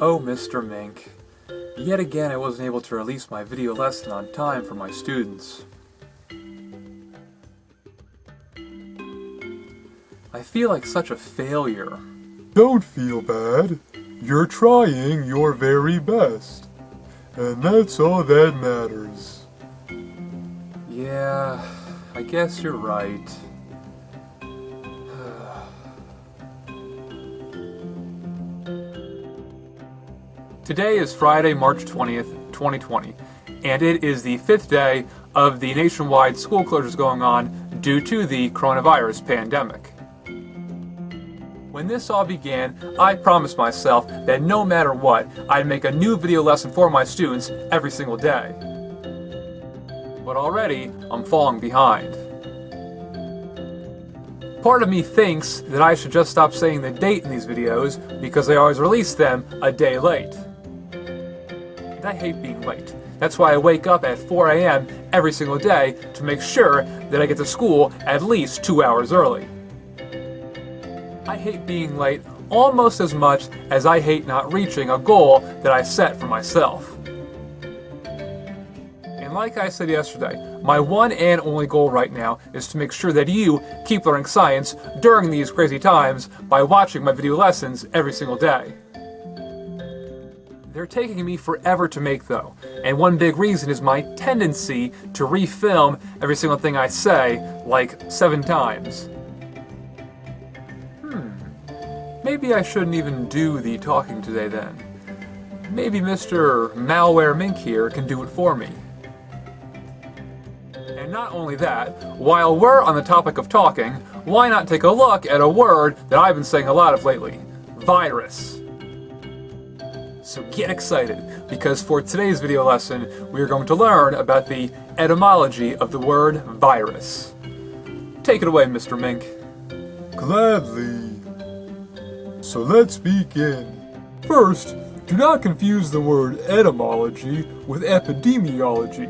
Oh, Mr. Mink. Yet again I wasn't able to release my video lesson on time for my students. I feel like such a failure. Don't feel bad. You're trying your very best. And that's all that matters. Yeah, I guess you're right. Today is Friday, March 20th, 2020, and it is the 5th day of the nationwide school closures going on due to the coronavirus pandemic. When this all began, I promised myself that no matter what, I'd make a new video lesson for my students every single day. But already, I'm falling behind. Part of me thinks that I should just stop saying the date in these videos because I always release them a day late. And I hate being late. That's why I wake up at 4 a.m. every single day to make sure that I get to school at least 2 hours early. I hate being late almost as much as I hate not reaching a goal that I set for myself. And like I said yesterday, my one and only goal right now is to make sure that you keep learning science during these crazy times by watching my video lessons every single day. They're taking me forever to make though, and one big reason is my tendency to re-film every single thing I say like 7 times. Maybe I shouldn't even do the talking today then. Maybe Mr. Malware Mink here can do it for me. And not only that, while we're on the topic of talking, why not take a look at a word that I've been saying a lot of lately? Virus. So get excited, because for today's video lesson, we are going to learn about the etymology of the word virus. Take it away, Mr. Mink. Gladly. So let's begin. First, do not confuse the word etymology with epidemiology.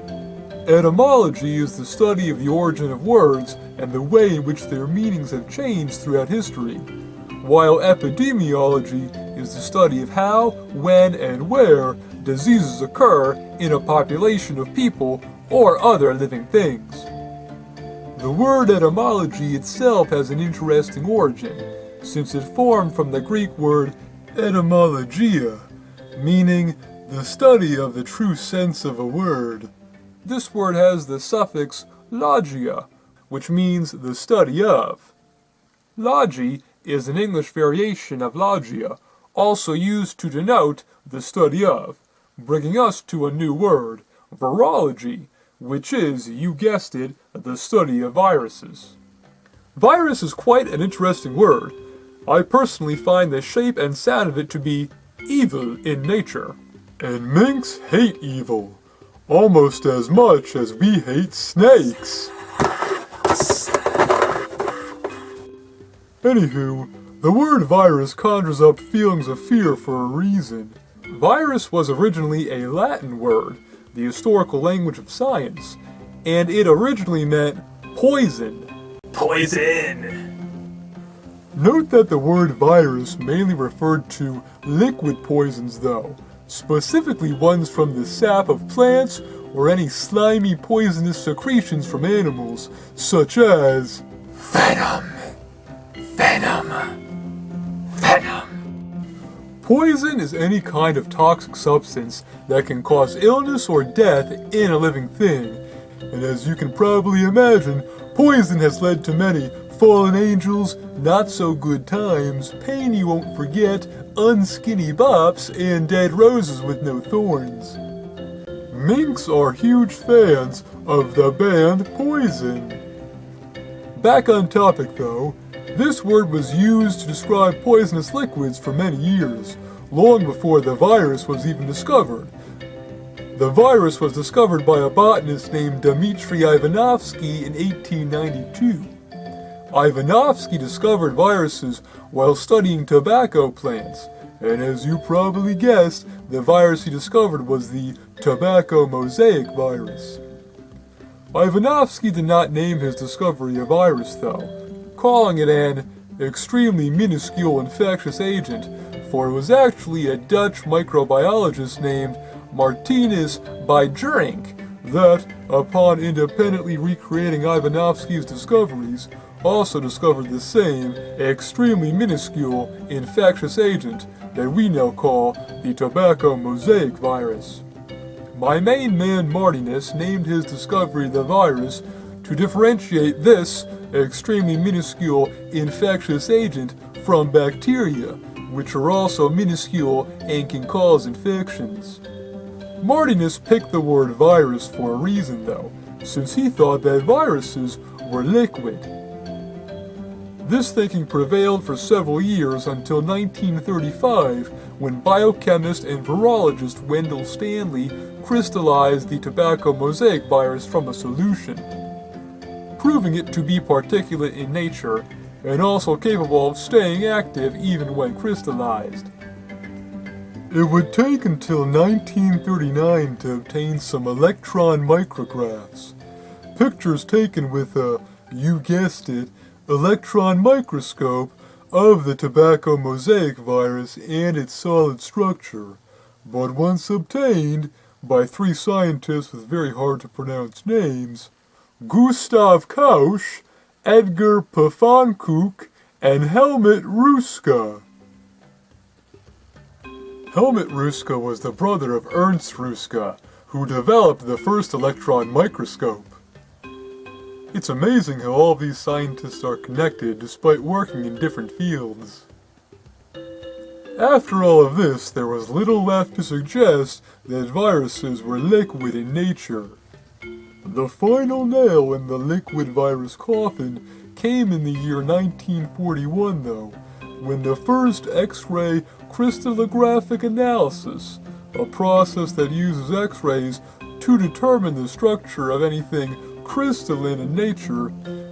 Etymology is the study of the origin of words and the way in which their meanings have changed throughout history, while epidemiology is the study of how, when, and where diseases occur in a population of people or other living things. The word etymology itself has an interesting origin, since it formed from the Greek word etymologia, meaning the study of the true sense of a word. This word has the suffix logia, which means the study of. Logi is an English variation of logia, also used to denote the study of, bringing us to a new word, virology, which is, you guessed it, the study of viruses. Virus is quite an interesting word. I personally find the shape and sound of it to be evil in nature. And minks hate evil, almost as much as we hate snakes. Anywho, the word virus conjures up feelings of fear for a reason. Virus was originally a Latin word, the historical language of science, and it originally meant poison. Poison! Note that the word virus mainly referred to liquid poisons though, specifically ones from the sap of plants or any slimy poisonous secretions from animals, such as Venom! Venom! Venom! Poison is any kind of toxic substance that can cause illness or death in a living thing, and as you can probably imagine, poison has led to many fallen angels, not so good times, pain you won't forget, unskinny bops, and dead roses with no thorns. Minks are huge fans of the band Poison. Back on topic though, this word was used to describe poisonous liquids for many years, long before the virus was even discovered. The virus was discovered by a botanist named Dmitry Ivanovsky in 1892. Ivanovsky discovered viruses while studying tobacco plants, and as you probably guessed, the virus he discovered was the tobacco mosaic virus. Ivanovsky did not name his discovery a virus though, calling it an extremely minuscule infectious agent for it was actually a Dutch microbiologist named Martinus Bijerinck that, upon independently recreating Ivanovsky's discoveries, also discovered the same extremely minuscule infectious agent that we now call the tobacco mosaic virus. My main man Martinus named his discovery the virus to differentiate this extremely minuscule infectious agent from bacteria, which are also minuscule and can cause infections. Martinus picked the word virus for a reason though, since he thought that viruses were liquid. This thinking prevailed for several years until 1935, when biochemist and virologist Wendell Stanley crystallized the tobacco mosaic virus from a solution, proving it to be particulate in nature and also capable of staying active even when crystallized. It would take until 1939 to obtain some electron micrographs, pictures taken with a, you guessed it, electron microscope of the tobacco mosaic virus and its solid structure, but once obtained by three scientists with very hard to pronounce names, Gustav Kausch, Edgar Pafankouk, and Helmut Ruska. Helmut Ruska was the brother of Ernst Ruska, who developed the first electron microscope. It's amazing how all these scientists are connected despite working in different fields. After all of this, there was little left to suggest that viruses were liquid in nature. The final nail in the liquid virus coffin came in the year 1941 though, when the first X-ray crystallographic analysis, a process that uses X-rays to determine the structure of anything crystalline in nature,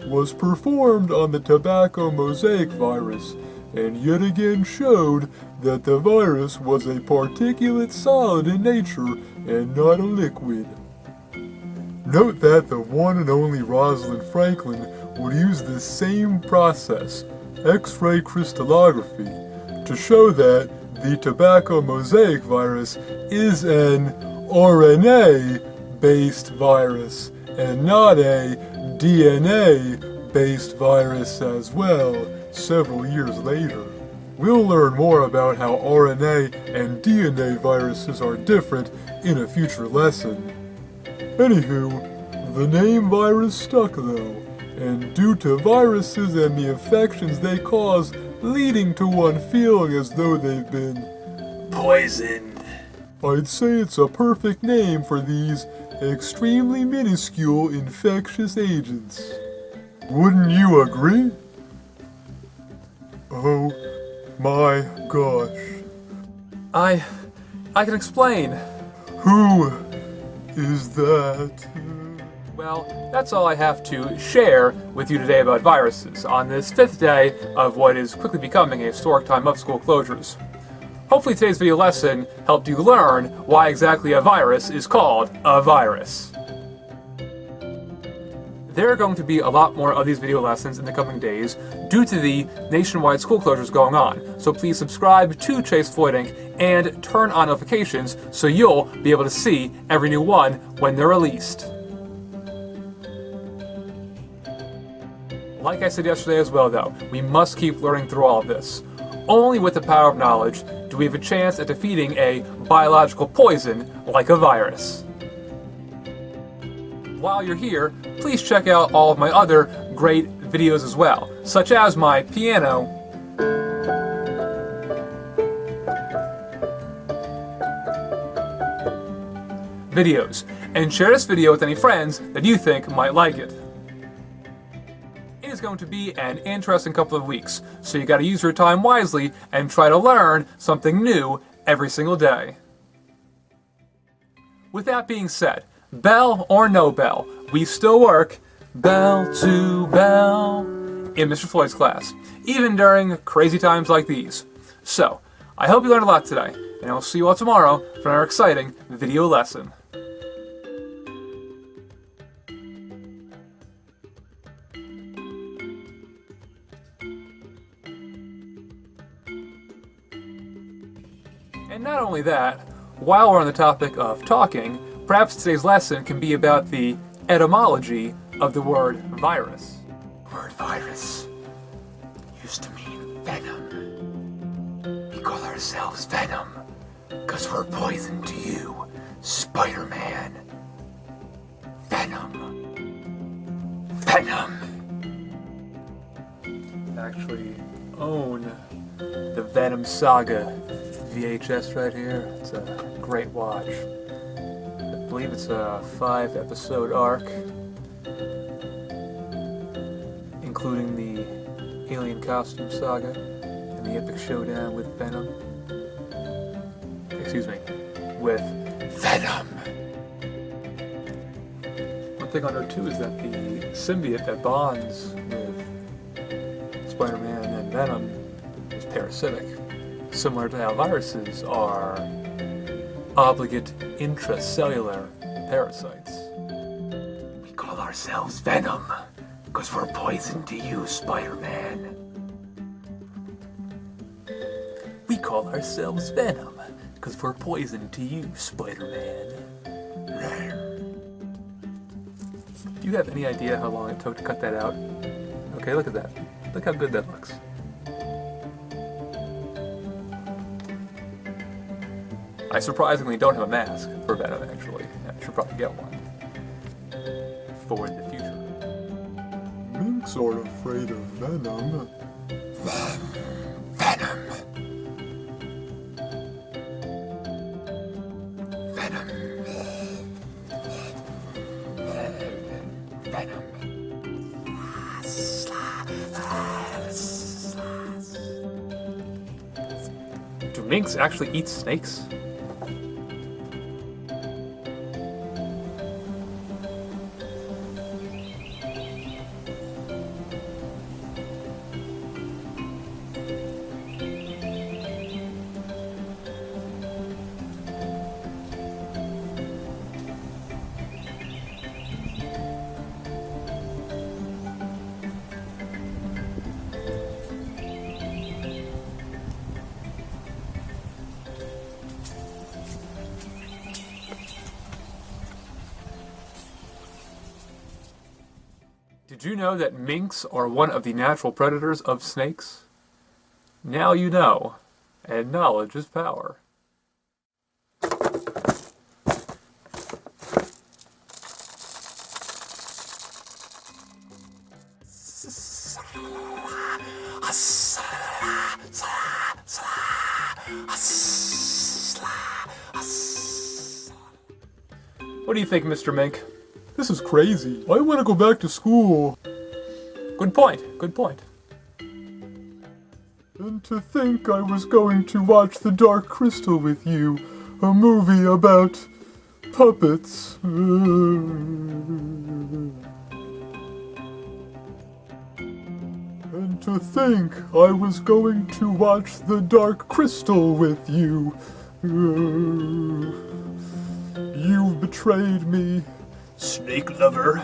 was performed on the tobacco mosaic virus, and yet again showed that the virus was a particulate solid in nature and not a liquid. Note that the one and only Rosalind Franklin would use the same process, X-ray crystallography, to show that the tobacco mosaic virus is an RNA-based virus and not a DNA-based virus as well several years later. We'll learn more about how RNA and DNA viruses are different in a future lesson. Anywho, the name virus stuck though, and due to viruses and the infections they cause leading to one feeling as though they've been poisoned, I'd say it's a perfect name for these extremely minuscule infectious agents. Wouldn't you agree? Oh my gosh. I can explain. Who is that? Well, that's all I have to share with you today about viruses on this 5th day of what is quickly becoming a historic time of school closures. Hopefully today's video lesson helped you learn why exactly a virus is called a virus. There are going to be a lot more of these video lessons in the coming days due to the nationwide school closures going on, so please subscribe to ChaseFloydInc and turn on notifications so you'll be able to see every new one when they're released. Like I said yesterday as well though, we must keep learning through all of this. Only with the power of knowledge do we have a chance at defeating a biological poison like a virus. While you're here, please check out all of my other great videos as well, such as my piano videos, and share this video with any friends that you think might like it. It is going to be an interesting couple of weeks, so you gotta use your time wisely and try to learn something new every single day. With that being said, bell or no bell, we still work bell to bell in Mr. Floyd's class, even during crazy times like these. So, I hope you learned a lot today, and I will see you all tomorrow for another exciting video lesson. only that, while we're on the topic of talking, perhaps today's lesson can be about the etymology of the word virus. The word virus used to mean venom. We call ourselves Venom because we're poison to you, Spider-Man. Venom. Venom. Actually own the Venom Saga VHS right here. It's a great watch. I believe it's a 5-episode arc, including the Alien Costume Saga and the epic showdown with Venom. Excuse me, with Venom. one thing I know too is that the symbiote that bonds with Spider-Man and Venom is parasitic, similar to how viruses are obligate intracellular parasites. We call ourselves Venom because we're poison to you, Spider-Man. We call ourselves Venom because we're poison to you, Spider-Man. Do you have any idea how long it took to cut that out? Okay, look at that. Look how good that looks. I surprisingly don't have a mask for Venom, actually. I should probably get one. For the future. Minks are afraid of venom. Venom. Venom. Venom. Do minks actually eat snakes? Did you know that minks are one of the natural predators of snakes? Now you know, and knowledge is power. What do you think, Mr. Mink? This is crazy. I want to go back to school. Good point, good point. And to think I was going to watch The Dark Crystal with you, a movie about puppets. And to think I was going to watch The Dark Crystal with you. You've betrayed me. Snake lover.